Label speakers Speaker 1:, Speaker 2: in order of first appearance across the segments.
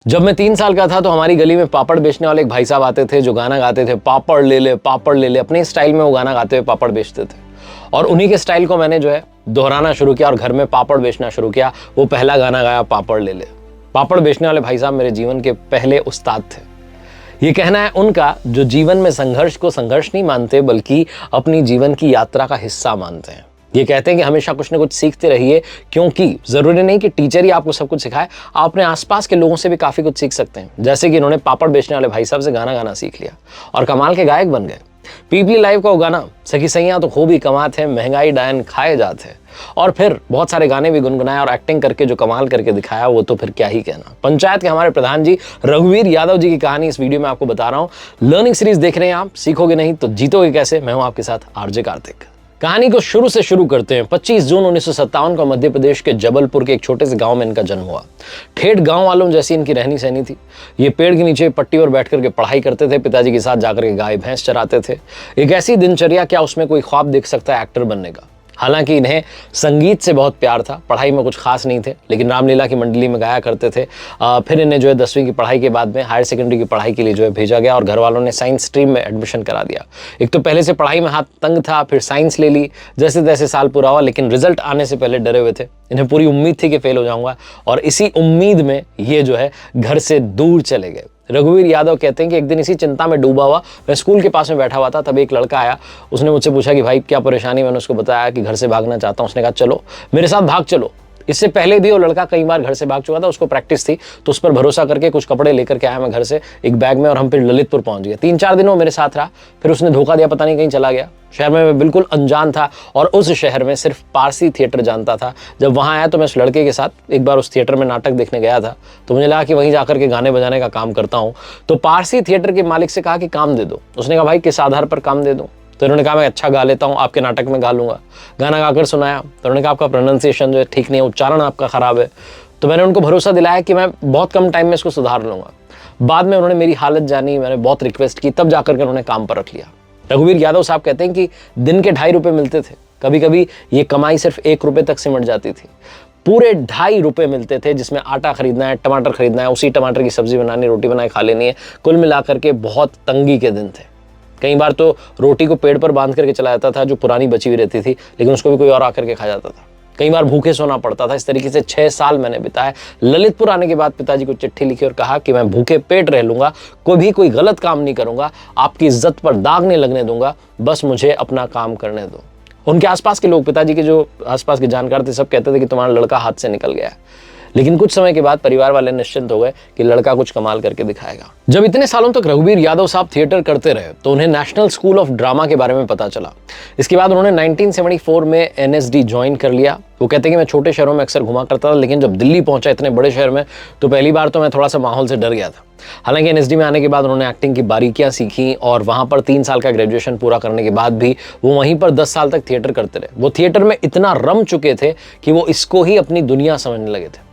Speaker 1: जब मैं 3 साल का था तो हमारी गली में पापड़ बेचने वाले एक भाई साहब आते थे जो गाना गाते थे, पापड़ ले ले पापड़ ले ले। अपने स्टाइल में वो गाना गाते हुए पापड़ बेचते थे और उन्हीं के स्टाइल को मैंने जो है दोहराना शुरू किया और घर में पापड़ बेचना शुरू किया। वो पहला गाना गाया पापड़ ले ले। पापड़ बेचने वाले भाई साहब मेरे जीवन के पहले उस्ताद थे। ये कहना है उनका जो जीवन में संघर्ष को संघर्ष नहीं मानते बल्कि अपनी जीवन की यात्रा का हिस्सा मानते हैं। ये कहते हैं कि हमेशा कुछ ना कुछ सीखते रहिए, क्योंकि जरूरी नहीं कि टीचर ही आपको सब कुछ सिखाए, आप अपने आसपास के लोगों से भी काफी कुछ सीख सकते हैं। जैसे कि इन्होंने पापड़ बेचने वाले भाई साहब से गाना गाना सीख लिया और कमाल के गायक बन गए। पीपली लाइव का वो गाना सखी सैयां तो खूब ही कमाते हैं, महंगाई डायन खाए जाते हैं, और फिर बहुत सारे गाने भी गुनगुनाए और एक्टिंग करके जो कमाल करके दिखाया वो तो फिर क्या ही कहना। पंचायत के हमारे प्रधान जी रघुवीर यादव जी की कहानी इस वीडियो में आपको बता रहा हूं। लर्निंग सीरीज देख रहे हैं आप, सीखोगे नहीं तो जीतोगे कैसे। मैं हूं आपके साथ आरजे कार्तिक। कहानी को शुरू से शुरू करते हैं। 25 जून 1957 को मध्य प्रदेश के जबलपुर के एक छोटे से गांव में इनका जन्म हुआ। ठेठ गांव वालों जैसी इनकी रहनी सहनी थी। ये पेड़ के नीचे पट्टी पर बैठ करके पढ़ाई करते थे, पिताजी के साथ जाकर के गाय भैंस चराते थे। एक ऐसी दिनचर्या, क्या उसमें कोई ख्वाब देख सकता है एक्टर बनने का। हालांकि इन्हें संगीत से बहुत प्यार था, पढ़ाई में कुछ खास नहीं थे, लेकिन रामलीला की मंडली में गाया करते थे। फिर इन्हें जो है 10वीं की पढ़ाई के बाद में हायर सेकेंडरी की पढ़ाई के लिए जो है भेजा गया और घर वालों ने साइंस स्ट्रीम में एडमिशन करा दिया। एक तो पहले से पढ़ाई में हाथ तंग था, फिर साइंस ले ली। जैसे तैसे साल पूरा हुआ, लेकिन रिजल्ट आने से पहले डरे हुए थे। इन्हें पूरी उम्मीद थी कि फेल हो जाऊंगा और इसी उम्मीद में ये जो है घर से दूर चले गए। रघुवीर यादव कहते हैं कि एक दिन इसी चिंता में डूबा हुआ मैं स्कूल के पास में बैठा हुआ था, तब एक लड़का आया। उसने मुझसे पूछा कि भाई क्या परेशानी। मैंने उसको बताया कि घर से भागना चाहता हूँ। उसने कहा चलो मेरे साथ भाग चलो। इससे पहले भी वो लड़का कई बार घर से भाग चुका था, उसको प्रैक्टिस थी, तो उस पर भरोसा करके कुछ कपड़े लेकर के आया मैं घर से एक बैग में, और हम फिर ललितपुर पहुंच गए। 3-4 दिन वो मेरे साथ रहा, फिर उसने धोखा दिया, पता नहीं कहीं चला गया। शहर में मैं बिल्कुल अनजान था और उस शहर में सिर्फ पारसी थिएटर जानता था। जब वहाँ आया तो मैं उस लड़के के साथ एक बार उस थिएटर में नाटक देखने गया था, तो मुझे लगा कि वहीं जाकर के गाने बजाने का काम करता हूँ। तो पारसी थिएटर के मालिक से कहा कि काम दे दो। उसने कहा भाई किस आधार पर काम दे दूँ। तो इन्होंने कहा मैं अच्छा गा लेता हूँ, आपके नाटक में गा लूंगा। गाना गाकर सुनाया तो उन्होंने कहा आपका प्रोनाउंसिएशन जो है ठीक नहीं है, उच्चारण आपका खराब है। तो मैंने उनको भरोसा दिलाया कि मैं बहुत कम टाइम में इसको सुधार लूंगा। बाद में उन्होंने मेरी हालत जानी, मैंने बहुत रिक्वेस्ट की, तब जाकर के उन्होंने काम पर रख लिया। रघुवीर यादव साहब कहते हैं कि दिन के 2.5 रुपये मिलते थे। कभी कभी ये कमाई सिर्फ 1 रुपये तक सिमट जाती थी। पूरे 2.5 रुपये मिलते थे, जिसमें आटा खरीदना है, टमाटर खरीदना है, उसी टमाटर की सब्जी बनानी, रोटी बनाए खा लेनी है। कुल मिलाकर के बहुत तंगी के दिन थे। कई बार तो रोटी को पेड़ पर बांध करके चला जाता था जो पुरानी बची हुई रहती थी, लेकिन उसको भी कोई और आकर के खा जाता था। कई बार भूखे सोना पड़ता था। इस तरीके से 6 साल मैंने बिताए। ललितपुर आने के बाद पिताजी को चिट्ठी लिखी और कहा कि मैं भूखे पेट रह लूंगा, कोई गलत काम नहीं करूंगा, आपकी इज्जत पर दाग नहीं लगने दूंगा, बस मुझे अपना काम करने दो। उनके आसपास के लोग, पिताजी के जो आसपास के जानकार थे, सब कहते थे कि तुम्हारा लड़का हाथ से निकल गया है। लेकिन कुछ समय के बाद परिवार वाले निश्चिंत हो गए कि लड़का कुछ कमाल करके दिखाएगा। जब इतने सालों तक रघुवीर यादव साहब थिएटर करते रहे तो उन्हें नेशनल स्कूल ऑफ ड्रामा के बारे में पता चला। इसके बाद उन्होंने 1974 में एनएसडी ज्वाइन कर लिया। वो कहते हैं कि मैं छोटे शहरों में अक्सर घुमा करता था, लेकिन जब दिल्ली पहुंचा, इतने बड़े शहर में, तो पहली बार तो मैं थोड़ा सा माहौल से डर गया था। हालांकि एनएसडी में आने के बाद उन्होंने एक्टिंग की बारीकियां सीखी और वहां पर 3 साल का ग्रेजुएशन पूरा करने के बाद भी वो वहीं पर 10 साल तक थिएटर करते रहे। वो थिएटर में इतना रम चुके थे कि वो इसको ही अपनी दुनिया समझने लगे थे।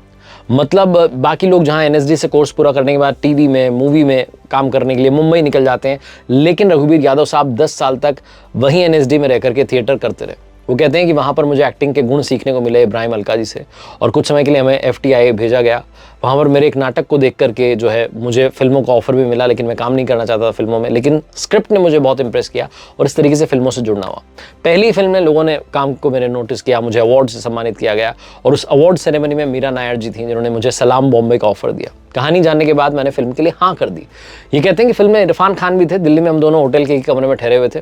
Speaker 1: मतलब बाकी लोग जहां एनएसडी से कोर्स पूरा करने के बाद टीवी में, मूवी में काम करने के लिए मुंबई निकल जाते हैं, लेकिन रघुवीर यादव साहब 10 साल तक वहीं एनएसडी में रह करके थिएटर करते रहे। वो कहते हैं कि वहाँ पर मुझे एक्टिंग के गुण सीखने को मिले इब्राहिम अलका जी से, और कुछ समय के लिए हमें FTI भेजा गया। वहाँ पर मेरे एक नाटक को देख करके जो है मुझे फिल्मों का ऑफर भी मिला, लेकिन मैं काम नहीं करना चाहता था फिल्मों में, लेकिन स्क्रिप्ट ने मुझे बहुत इंप्रेस किया और इस तरीके से फिल्मों से जुड़ना हुआ। पहली फिल्म में लोगों ने काम को मेरे नोटिस किया, मुझे अवार्ड से सम्मानित किया गया और उस अवार्ड सेरेमनी में मीरा नायर जी थी, जिन्होंने मुझे सलाम बॉम्बे का ऑफर दिया। कहानी जानने के बाद मैंने फिल्म के लिए हाँ कर दी। ये कहते हैं कि फिल्म में इरफान खान भी थे। दिल्ली में हम दोनों होटल के एक कमरे में ठहरे हुए थे।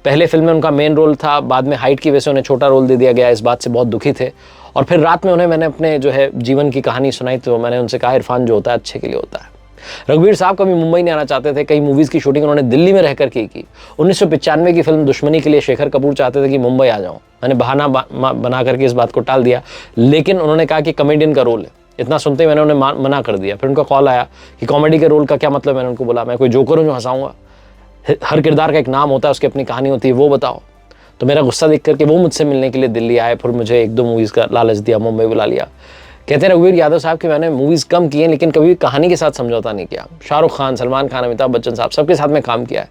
Speaker 1: पहले फिल्म में उनका मेन रोल था, बाद में हाइट की वजह से उन्हें छोटा रोल दे दिया गया। इस बात से बहुत दुखी थे और फिर रात में उन्हें मैंने अपने जो है जीवन की कहानी सुनाई, तो मैंने उनसे कहा इरफान जो होता है अच्छे के लिए होता है। रघुवीर साहब कभी मुंबई नहीं आना चाहते थे। कई मूवीज की शूटिंग उन्होंने दिल्ली में रहकर की। 1995 की फिल्म दुश्मनी के लिए शेखर कपूर चाहते थे कि मुंबई आ जाऊं। मैंने बहाना बना करके इस बात को टाल दिया, लेकिन उन्होंने कहा कि कॉमेडियन का रोल है। इतना सुनते ही मैंने उन्हें मना कर दिया। फिर उनका कॉल आया कि कॉमेडी के रोल का क्या मतलब। मैंने उनको बोला मैं कोई जोकर हूँ जो हंसाऊंगा? हर किरदार का एक नाम होता है, उसकी अपनी कहानी होती है, वो बताओ। तो मेरा गुस्सा देख करके वो मुझसे मिलने के लिए दिल्ली आए। फिर मुझे 1-2 मूवीज़ का लालच दिया, मुंबई बुला लिया। कहते हैं रघुवीर यादव साहब कि मैंने मूवीज कम की हैं लेकिन कभी भी कहानी के साथ समझौता नहीं किया। शाहरुख खान, सलमान खान, अमिताभ बच्चन साहब सबके साथ में काम किया है।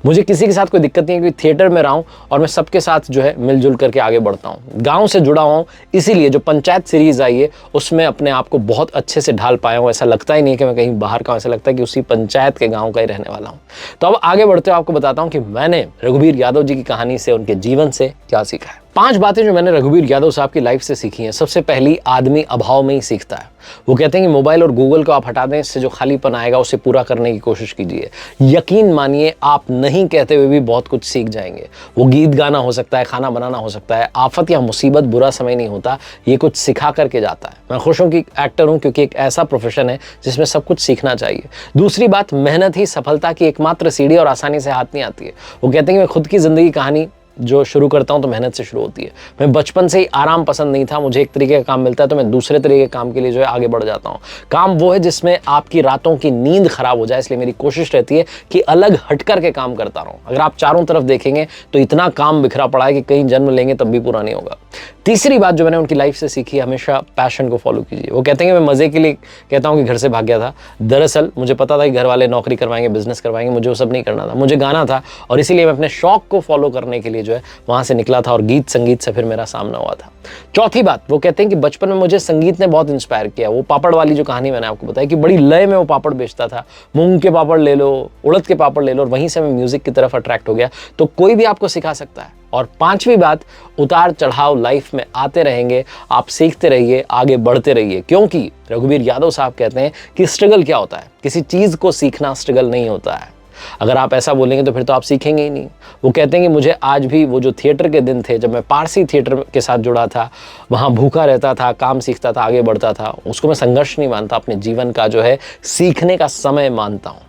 Speaker 1: मुझे किसी के साथ कोई दिक्कत नहीं है कि थिएटर में रहा हूँ और मैं सबके साथ जो है मिलजुल करके आगे बढ़ता हूँ। गाँव से जुड़ा हुआ हूँ, इसीलिए जो पंचायत सीरीज आई है उसमें अपने आप को बहुत अच्छे से ढाल पाया हूँ। ऐसा लगता ही नहीं कि मैं कहीं बाहर का हूँ, ऐसा लगता है कि उसी पंचायत के गाँव का ही रहने वाला हूँ। तो अब आगे बढ़ते हुए आपको बताता हूँ कि मैंने रघुवीर यादव जी की कहानी से, उनके जीवन से क्या सीखा है। 5 बातें जो मैंने रघुवीर यादव साहब की लाइफ से सीखी हैं। सबसे पहली, आदमी अभाव में ही सीखता है। वो कहते हैं कि मोबाइल और गूगल को आप हटा दें, इससे जो खालीपन आएगा उसे पूरा करने की कोशिश कीजिए। यकीन मानिए, आप नहीं कहते हुए भी बहुत कुछ सीख जाएंगे। वो गीत गाना हो सकता है, खाना बनाना हो सकता है। आफत या मुसीबत बुरा समय नहीं होता, ये कुछ सिखा करके जाता है। मैं खुश हूं कि एक्टर हूं, क्योंकि एक ऐसा प्रोफेशन है जिसमें सब कुछ सीखना चाहिए। दूसरी बात, मेहनत ही सफलता की एकमात्र सीढ़ी और आसानी से हाथ नहीं आती है। वो कहते हैं कि मैं खुद की जिंदगी कहानी जो शुरू करता हूं तो मेहनत से शुरू होती है। मैं बचपन से ही आराम पसंद नहीं था। मुझे एक तरीके का काम मिलता है तो मैं दूसरे तरीके के काम के लिए जो है आगे बढ़ जाता हूं। काम वो है जिसमें आपकी रातों की नींद खराब हो जाए, इसलिए मेरी कोशिश रहती है कि अलग हटकर के काम करता रहूं। अगर आप चारों तरफ देखेंगे तो इतना काम बिखरा पड़ा है कि कहीं जन्म लेंगे तब भी पूरा नहीं होगा। तीसरी बात जो मैंने उनकी लाइफ से सीखी, हमेशा पैशन को फॉलो कीजिए। वो कहते हैं कि मैं मजे के लिए कहता हूं कि घर से भाग गया था। दरअसल मुझे पता था कि घर वाले नौकरी करवाएंगे, बिजनेस करवाएंगे, मुझे वो सब नहीं करना था। मुझे गाना था और इसीलिए मैं अपने शौक को फॉलो करने के लिए जो है वहां से निकला था और गीत संगीत से फिर मेरा सामना हुआ था। चौथी बात, वो कहते हैं कि बचपन में मुझे संगीत ने बहुत इंस्पायर किया। वो पापड़ वाली जो कहानी मैंने आपको बताई कि बड़ी लय में वो पापड़ बेचता था। मूंग के पापड़ ले लो, उड़द के पापड़ ले लो, और वहीं से मैं म्यूजिक की तरफ अट्रैक्ट हो गया। तो कोई भी आपको सिखा सकता है। और 5वीं बात, उतार चढ़ाव लाइफ में आते रहेंगे, आप सीखते रहिए, आगे बढ़ते रहिए, क्योंकि रघुवीर यादव साहब कहते हैं कि स्ट्रगल क्या होता है। किसी चीज को सीखना स्ट्रगल नहीं होता है। अगर आप ऐसा बोलेंगे तो फिर तो आप सीखेंगे ही नहीं। वो कहते हैं कि मुझे आज भी वो जो थिएटर के दिन थे जब मैं पारसी थिएटर के साथ जुड़ा था, वहाँ भूखा रहता था, काम सीखता था, आगे बढ़ता था, उसको मैं संघर्ष नहीं मानता, अपने जीवन का जो है सीखने का समय मानता हूँ।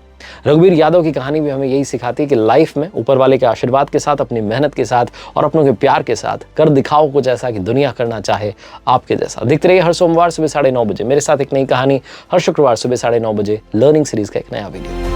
Speaker 1: रघुवीर यादव की कहानी भी हमें यही सिखाती है कि लाइफ में ऊपर वाले के आशीर्वाद के साथ, अपनी मेहनत के साथ और अपनों के प्यार के साथ कर दिखाओ कुछ ऐसा कि दुनिया करना चाहे आपके जैसा। देखते रहिए हर सोमवार सुबह 9:30 बजे मेरे साथ एक नई कहानी, हर शुक्रवार सुबह 9:30 बजे लर्निंग सीरीज का एक नया वीडियो।